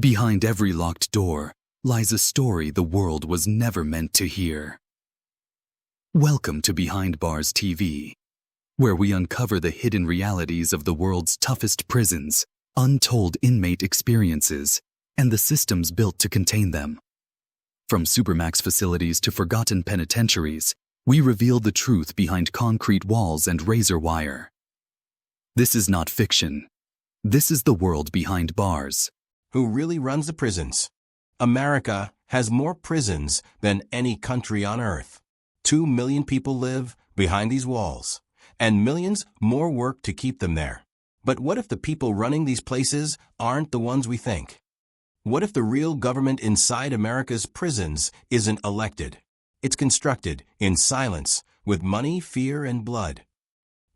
Behind every locked door lies a story the world was never meant to hear. Welcome to Behind Bars TV, where we uncover the hidden realities of the world's toughest prisons, untold inmate experiences, and the systems built to contain them. From supermax facilities to forgotten penitentiaries, we reveal the truth behind concrete walls and razor wire. This is not fiction. This is the world behind bars. Who really runs the prisons? America has more prisons than any country on earth. 2 million people live behind these walls, and millions more work to keep them there. But what if the people running these places aren't the ones we think? What if the real government inside America's prisons isn't elected? It's constructed in silence, with money, fear, and blood.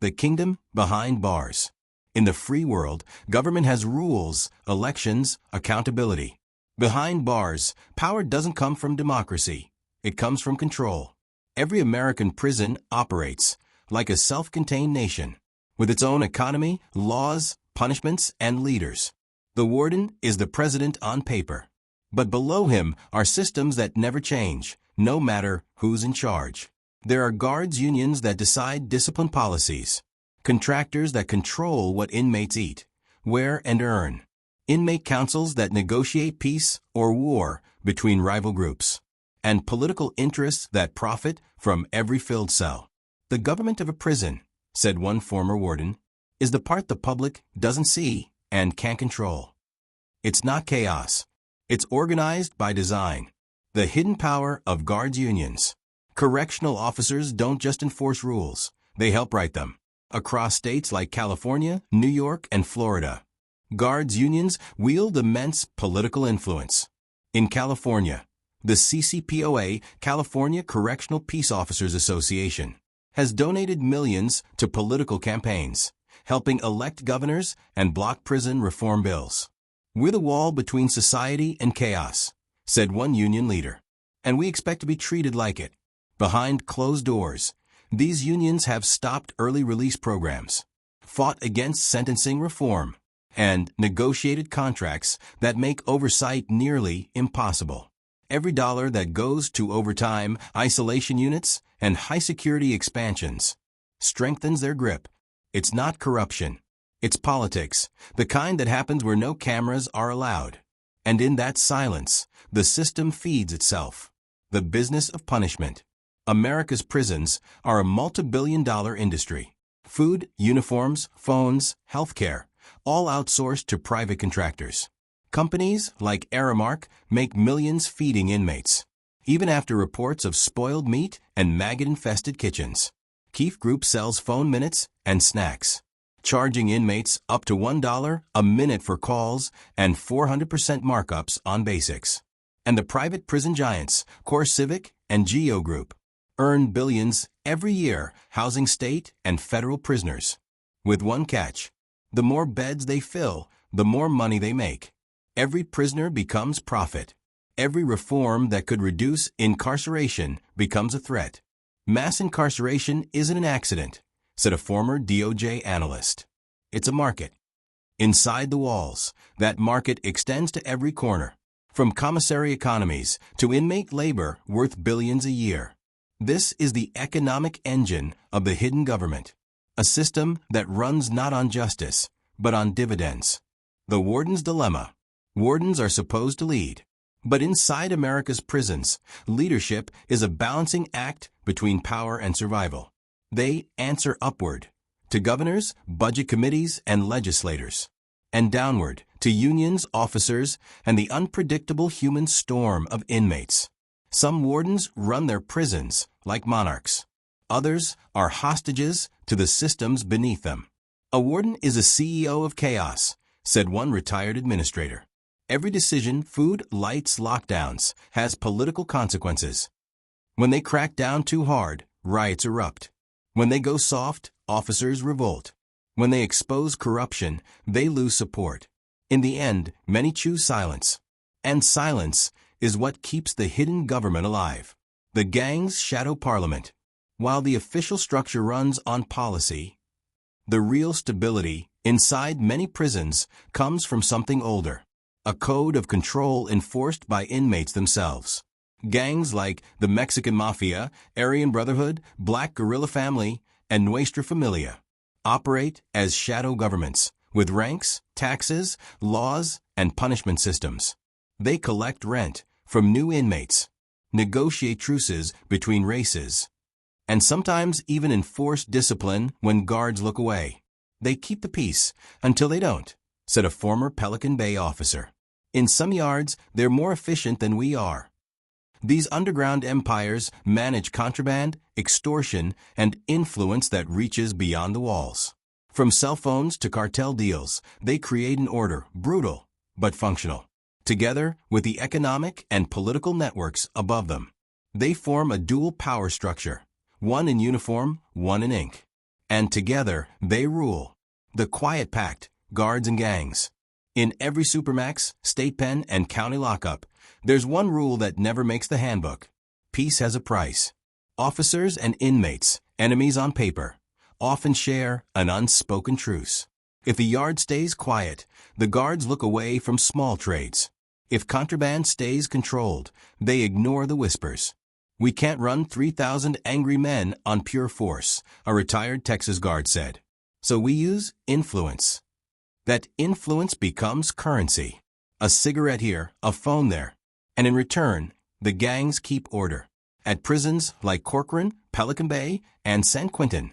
The kingdom behind bars. In the free world, government has rules, elections, accountability. Behind bars, power doesn't come from democracy. It comes from control. Every American prison operates like a self-contained nation, with its own economy, laws, punishments, and leaders. The warden is the president on paper. But below him are systems that never change, no matter who's in charge. There are guards unions that decide discipline policies. Contractors that control what inmates eat, wear, and earn. Inmate councils that negotiate peace or war between rival groups. And political interests that profit from every filled cell. The government of a prison, said one former warden, is the part the public doesn't see and can't control. It's not chaos. It's organized by design. The hidden power of guards unions. Correctional officers don't just enforce rules, they help write them. Across states like California, New York, and Florida, guards unions wield immense political influence. In California, the CCPOA, California Correctional Peace Officers Association, has donated millions to political campaigns, helping elect governors and block prison reform bills. We're the wall between society and chaos, said one union leader, and we expect to be treated like it. Behind closed doors, these unions have stopped early release programs, fought against sentencing reform, and negotiated contracts that make oversight nearly impossible. Every dollar that goes to overtime, isolation units, and high-security expansions strengthens their grip. It's not corruption. It's politics, the kind that happens where no cameras are allowed. And in that silence, the system feeds itself. The business of punishment. America's prisons are a multi-billion-dollar industry. Food, uniforms, phones, healthcare, all outsourced to private contractors. Companies like Aramark make millions feeding inmates, even after reports of spoiled meat and maggot-infested kitchens. Keefe Group sells phone minutes and snacks, charging inmates up to $1 a minute for calls and 400% markups on basics. And the private prison giants, CoreCivic and Geo Group, earn billions every year housing state and federal prisoners. With one catch: the more beds they fill, the more money they make. Every prisoner becomes profit. Every reform that could reduce incarceration becomes a threat. Mass incarceration isn't an accident, said a former DOJ analyst. It's a market. Inside the walls, that market extends to every corner, from commissary economies to inmate labor worth billions a year. This is the economic engine of the hidden government, a system that runs not on justice, but on dividends. The warden's dilemma. Wardens are supposed to lead, but inside America's prisons, leadership is a balancing act between power and survival. They answer upward, to governors, budget committees, and legislators, and downward, to unions, officers, and the unpredictable human storm of inmates. Some wardens run their prisons like monarchs. Others are hostages to the systems beneath them. A warden is a CEO of chaos, said one retired administrator. Every decision, food, lights, lockdowns, has political consequences. When they crack down too hard, riots erupt. When they go soft, officers revolt. When they expose corruption, they lose support. In the end, many choose silence. And silence is what keeps the hidden government alive. The gang's shadow parliament. While the official structure runs on policy, the real stability inside many prisons comes from something older. a code of control enforced by inmates themselves. Gangs like the Mexican Mafia, Aryan Brotherhood, Black Guerrilla Family, and Nuestra Familia operate as shadow governments with ranks, taxes, laws, and punishment systems. They collect rent from new inmates, negotiate truces between races, and sometimes even enforce discipline when guards look away. They keep the peace until they don't, said a former Pelican Bay officer. In some yards, they're more efficient than we are. These underground empires manage contraband, extortion, and influence that reaches beyond the walls. From cell phones to cartel deals, they create an order, brutal but functional. Together with the economic and political networks above them, they form a dual power structure, one in uniform, one in ink. And together, they rule. The quiet pact, guards and gangs. In every supermax, state pen, and county lockup, there's one rule that never makes the handbook. Peace has a price. Officers and inmates, enemies on paper, often share an unspoken truce. If the yard stays quiet, the guards look away from small trades. If contraband stays controlled, they ignore the whispers. We can't run 3,000 angry men on pure force, a retired Texas guard said. So we use influence. That influence becomes currency. A cigarette here, a phone there. And in return, the gangs keep order. At prisons like Corcoran, Pelican Bay, and San Quentin,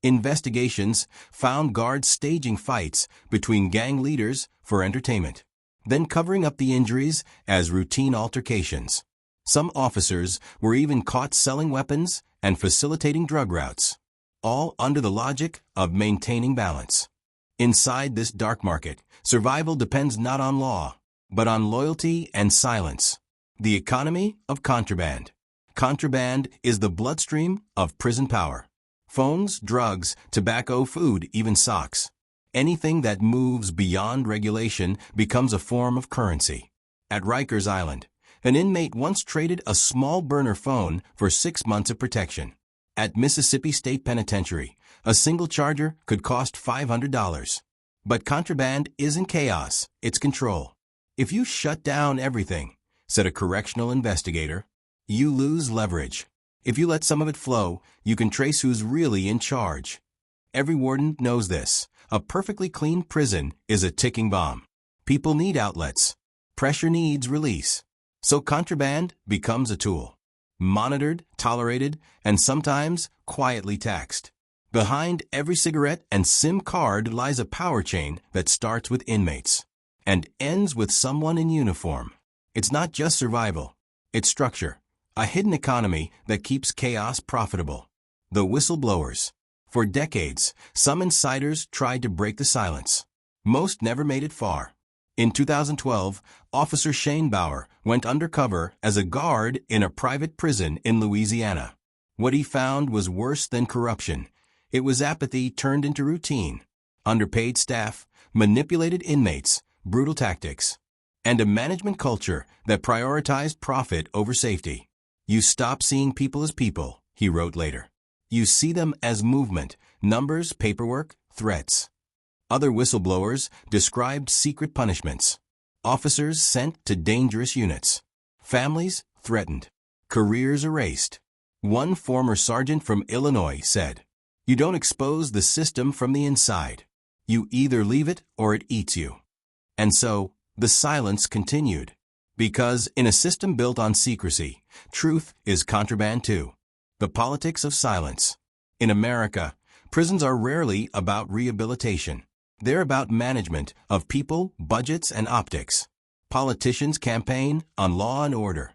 investigations found guards staging fights between gang leaders for entertainment, then covering up the injuries as routine altercations. Some officers were even caught selling weapons and facilitating drug routes, all under the logic of maintaining balance. Inside this dark market, survival depends not on law, but on loyalty and silence. The economy of contraband. Contraband is the bloodstream of prison power. Phones, drugs, tobacco, food, even socks. Anything that moves beyond regulation becomes a form of currency. At Rikers Island, an inmate once traded a small burner phone for 6 months of protection. At Mississippi State Penitentiary, a single charger could cost $500. But contraband isn't chaos, it's control. If you shut down everything, said a correctional investigator, you lose leverage. If you let some of it flow, you can trace who's really in charge. Every warden knows this. A perfectly clean prison is a ticking bomb. People need outlets. Pressure needs release. So contraband becomes a tool. Monitored, tolerated, and sometimes quietly taxed. Behind every cigarette and SIM card lies a power chain that starts with inmates and ends with someone in uniform. It's not just survival. It's structure. A hidden economy that keeps chaos profitable. The whistleblowers. For decades, some insiders tried to break the silence. Most never made it far. In 2012, Officer Shane Bauer went undercover as a guard in a private prison in Louisiana. What he found was worse than corruption. It was apathy turned into routine. Underpaid staff, manipulated inmates, brutal tactics, and a management culture that prioritized profit over safety. You stop seeing people as people, he wrote later. You see them as movement, numbers, paperwork, threats. Other whistleblowers described secret punishments. Officers sent to dangerous units. Families threatened. Careers erased. One former sergeant from Illinois said, "You don't expose the system from the inside. You either leave it or it eats you." And so, the silence continued. Because in a system built on secrecy, truth is contraband too. The politics of silence. In America, prisons are rarely about rehabilitation. They're about management of people, budgets, and optics. Politicians campaign on law and order.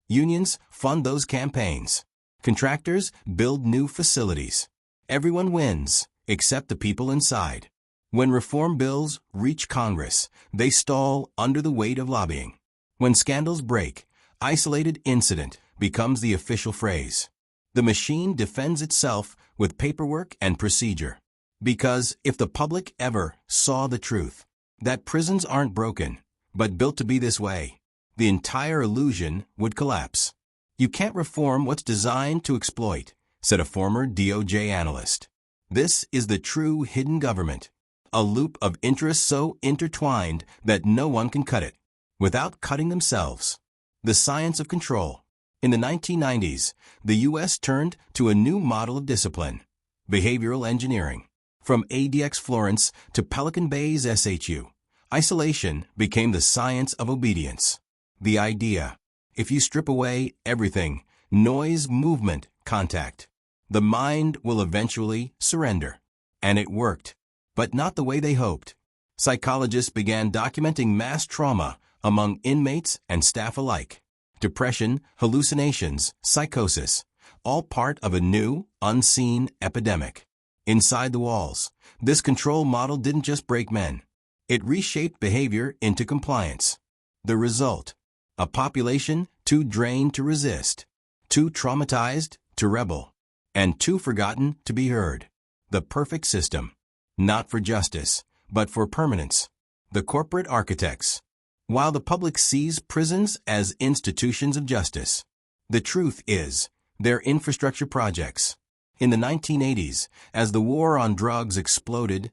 Unions fund those campaigns. Contractors build new facilities. Everyone wins, except the people inside. When reform bills reach Congress, they stall under the weight of lobbying. When scandals break, isolated incident becomes the official phrase. The machine defends itself with paperwork and procedure. Because if the public ever saw the truth, that prisons aren't broken, but built to be this way, the entire illusion would collapse. You can't reform what's designed to exploit, said a former DOJ analyst. This is the true hidden government, a loop of interests so intertwined that no one can cut it. without cutting themselves. The science of control. In the 1990s, the U.S. turned to a new model of discipline, behavioral engineering. From ADX Florence to Pelican Bay's SHU, isolation became the science of obedience. The idea: if you strip away everything, noise, movement, contact, the mind will eventually surrender. And it worked, but not the way they hoped. Psychologists began documenting mass trauma among inmates and staff alike. Depression, hallucinations, psychosis, all part of a new, unseen epidemic. Inside the walls, this control model didn't just break men. It reshaped behavior into compliance. The result: a population too drained to resist, too traumatized to rebel, and too forgotten to be heard. The perfect system, not for justice, but for permanence. The corporate architects. While the public sees prisons as institutions of justice, the truth is, they're infrastructure projects. In the 1980s, as the war on drugs exploded,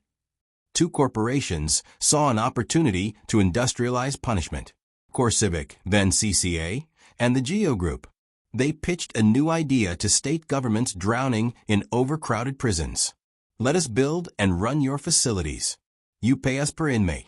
two corporations saw an opportunity to industrialize punishment. CoreCivic, then CCA, and the Geo Group. They pitched a new idea to state governments drowning in overcrowded prisons. Let us build and run your facilities. You pay us per inmate.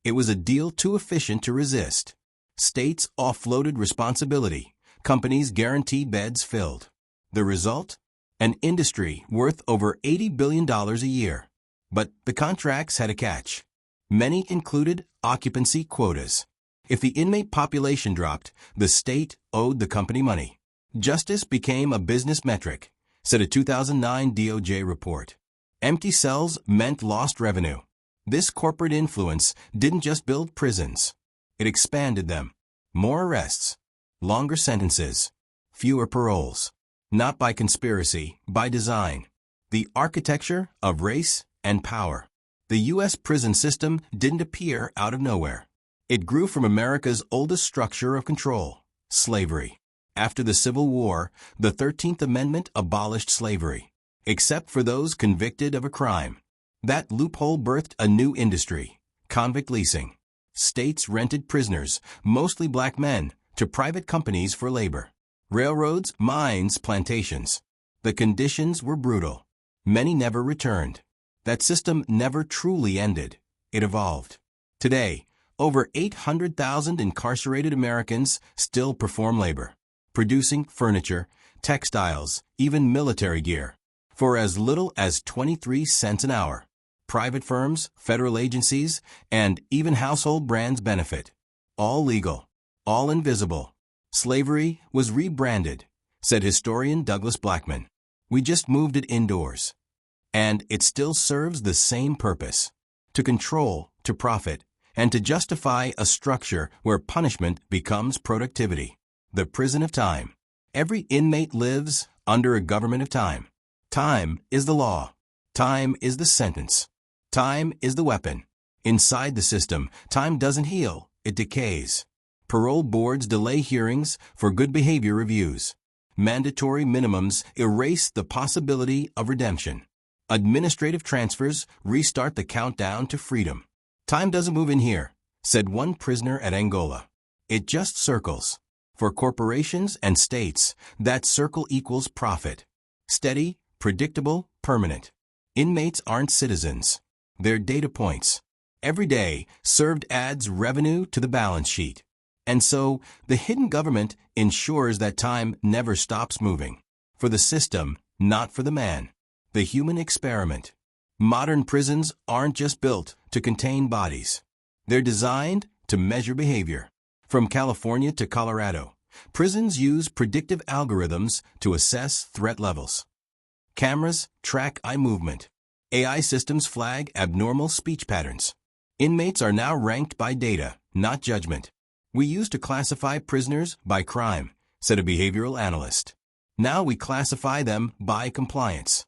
It was a deal too efficient to resist. States offloaded responsibility. Companies guaranteed beds filled. The result? An industry worth over $80 billion a year. But the contracts had a catch. Many included occupancy quotas. If the inmate population dropped, the state owed the company money. Justice became a business metric, said a 2009 DOJ report. Empty cells meant lost revenue. This corporate influence didn't just build prisons. It expanded them. More arrests, longer sentences, fewer paroles. Not by conspiracy, by design. The architecture of race and power. The U.S. prison system didn't appear out of nowhere. It grew from America's oldest structure of control, slavery. After the Civil War, the 13th Amendment abolished slavery, except for those convicted of a crime. That loophole birthed a new industry, convict leasing. States rented prisoners, mostly black men, to private companies for labor. Railroads, mines, plantations. The conditions were brutal. Many never returned. That system never truly ended. It evolved. Today, over 800,000 incarcerated Americans still perform labor, producing furniture, textiles, even military gear, for as little as 23 cents an hour. Private firms, federal agencies, and even household brands benefit. All legal, all invisible. Slavery was rebranded, said historian Douglas Blackman. We just moved it indoors. And it still serves the same purpose: to control, to profit, and to justify a structure where punishment becomes productivity. The prison of time. Every inmate lives under a government of time. Time is the law. Time is the sentence. Time is the weapon. Inside the system, time doesn't heal, it decays. Parole boards delay hearings for good behavior reviews. Mandatory minimums erase the possibility of redemption. Administrative transfers restart the countdown to freedom. Time doesn't move in here, said one prisoner at Angola. It just circles. For corporations and states, that circle equals profit. Steady, predictable, permanent. Inmates aren't citizens. They're data points. Every day, served adds revenue to the balance sheet. And so, the hidden government ensures that time never stops moving. For the system, not for the man. The human experiment. Modern prisons aren't just built to contain bodies. They're designed to measure behavior. From California to Colorado, prisons use predictive algorithms to assess threat levels. Cameras track eye movement. AI systems flag abnormal speech patterns. Inmates are now ranked by data, not judgment. We used to classify prisoners by crime, said a behavioral analyst. Now we classify them by compliance.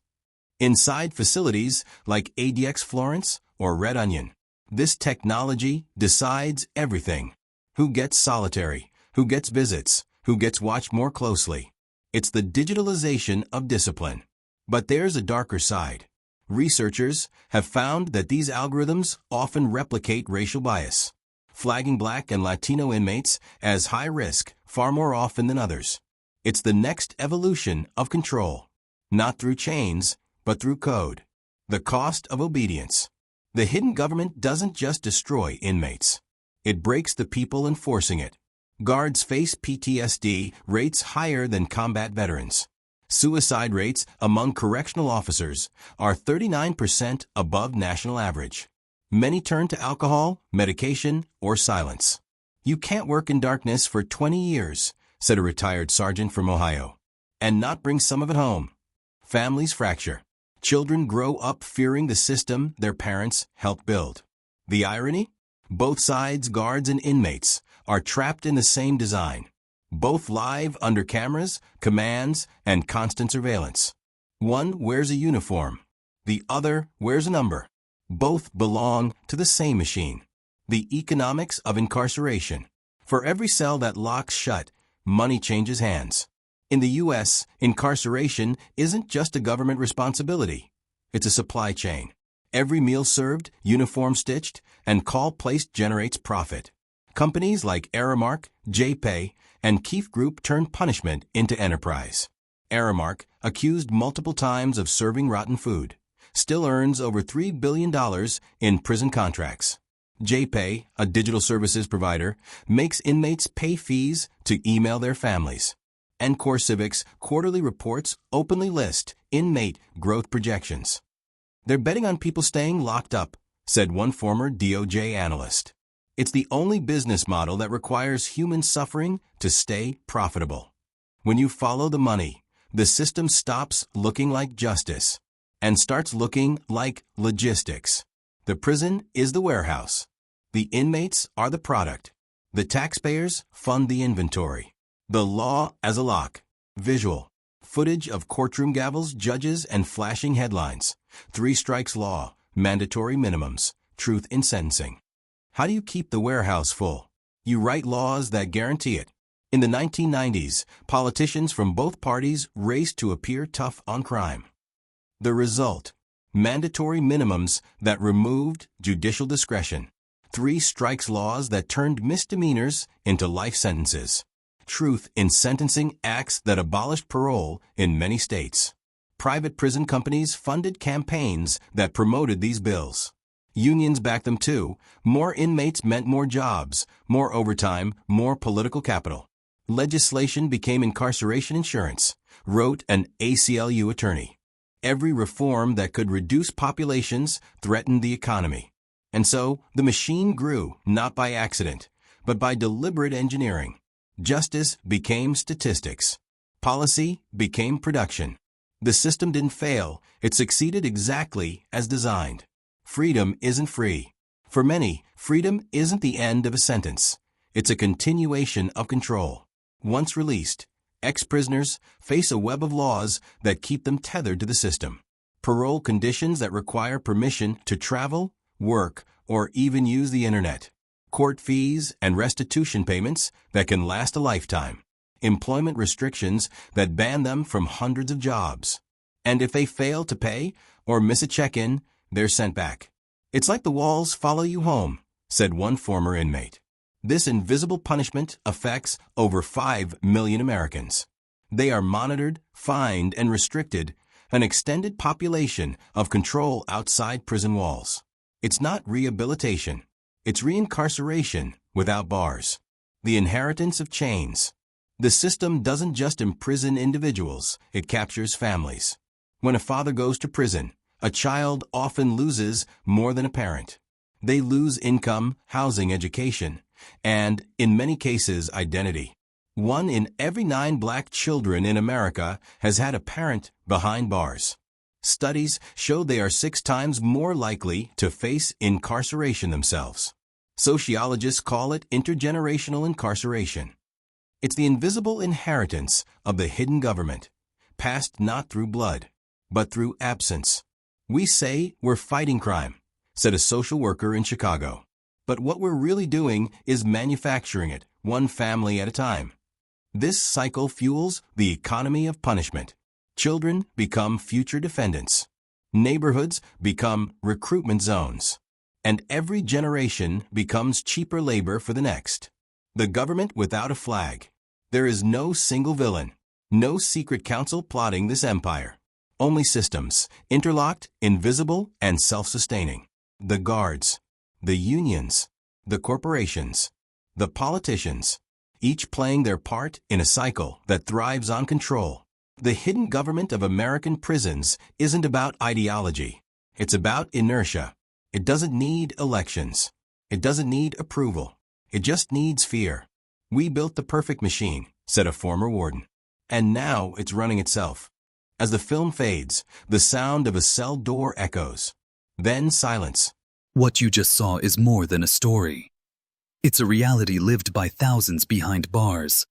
Inside facilities like ADX Florence or Red Onion, this technology decides everything. Who gets solitary, who gets visits, who gets watched more closely. It's the digitalization of discipline. But there's a darker side. Researchers have found that these algorithms often replicate racial bias. flagging Black and Latino inmates as high risk far more often than others. It's the next evolution of control, not through chains, but through code. The cost of obedience. The hidden government doesn't just destroy inmates. It breaks the people enforcing it. Guards face PTSD rates higher than combat veterans. Suicide rates among correctional officers are 39% above national average. Many turn to alcohol, medication, or silence. "You can't work in darkness for 20 years, said a retired sergeant from Ohio, and not bring some of it home. Families fracture. Children grow up fearing the system their parents helped build. The irony? Both sides, guards and inmates, are trapped in the same design. Both live under cameras, commands, and constant surveillance. One wears a uniform. The other wears a number. Both belong to the same machine. The economics of incarceration. For every cell that locks shut, money changes hands. In the U.S., incarceration isn't just a government responsibility. It's a supply chain. Every meal served, uniform stitched, and call placed generates profit. Companies like Aramark, JPay, and Keefe Group turn punishment into enterprise. Aramark, accused multiple times of serving rotten food, still earns over $3 billion in prison contracts. JPay, a digital services provider, makes inmates pay fees to email their families. And CoreCivic's quarterly reports openly list inmate growth projections. "They're betting on people staying locked up," said one former DOJ analyst. "It's the only business model that requires human suffering to stay profitable. When you follow the money, the system stops looking like justice and starts looking like logistics. The prison is the warehouse. The inmates are the product. The taxpayers fund the inventory. The law as a lock. Visual. Footage of courtroom gavels, judges, and flashing headlines. 3 strikes law, mandatory minimums, truth in sentencing. How do you keep the warehouse full? You write laws that guarantee it. In the 1990s, politicians from both parties raced to appear tough on crime. The result? Mandatory minimums that removed judicial discretion. 3 strikes laws that turned misdemeanors into life sentences. Truth in sentencing acts that abolished parole in many states. Private prison companies funded campaigns that promoted these bills. Unions backed them too. More inmates meant more jobs, more overtime, more political capital. Legislation became incarceration insurance, wrote an ACLU attorney. Every reform that could reduce populations threatened the economy. And so the machine grew, not by accident, but by deliberate engineering. Justice became statistics. Policy became production. The system didn't fail. It succeeded exactly as designed. Freedom isn't free. For many, freedom isn't the end of a sentence. It's a continuation of control. Once released, ex-prisoners face a web of laws that keep them tethered to the system. Parole conditions that require permission to travel, work, or even use the internet. Court fees and restitution payments that can last a lifetime. Employment restrictions that ban them from hundreds of jobs. And if they fail to pay or miss a check-in, they're sent back. "It's like the walls follow you home," said one former inmate. This invisible punishment affects over 5 million Americans. They are monitored, fined, and restricted, an extended population of control outside prison walls. It's not rehabilitation. It's reincarceration without bars. The inheritance of chains. The system doesn't just imprison individuals, it captures families. When a father goes to prison, a child often loses more than a parent. They lose income, housing, education, and, in many cases, identity. 1 in every 9 Black children in America has had a parent behind bars. Studies show they are 6 times more likely to face incarceration themselves. Sociologists call it intergenerational incarceration. It's the invisible inheritance of the hidden government, passed not through blood, but through absence. "We say we're fighting crime," said a social worker in Chicago. "But what we're really doing is manufacturing it, one family at a time." This cycle fuels the economy of punishment. Children become future defendants. Neighborhoods become recruitment zones. And every generation becomes cheaper labor for the next. The government without a flag. There is no single villain, no secret council plotting this empire. Only systems, interlocked, invisible, and self-sustaining. The guards, the unions, the corporations, the politicians, each playing their part in a cycle that thrives on control. The hidden government of American prisons isn't about ideology. It's about inertia. It doesn't need elections. It doesn't need approval. It just needs fear. We built the perfect machine, said a former warden. And now it's running itself. As the film fades, the sound of a cell door echoes. Then silence. What you just saw is more than a story. It's a reality lived by thousands behind bars.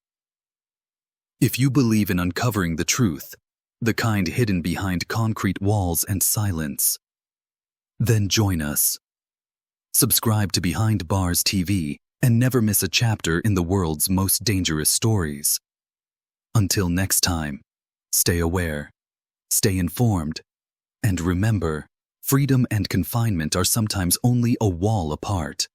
If you believe in uncovering the truth, the kind hidden behind concrete walls and silence, then join us. Subscribe to Behind Bars TV and never miss a chapter in the world's most dangerous stories. Until next time, stay aware, stay informed, and remember, freedom and confinement are sometimes only a wall apart.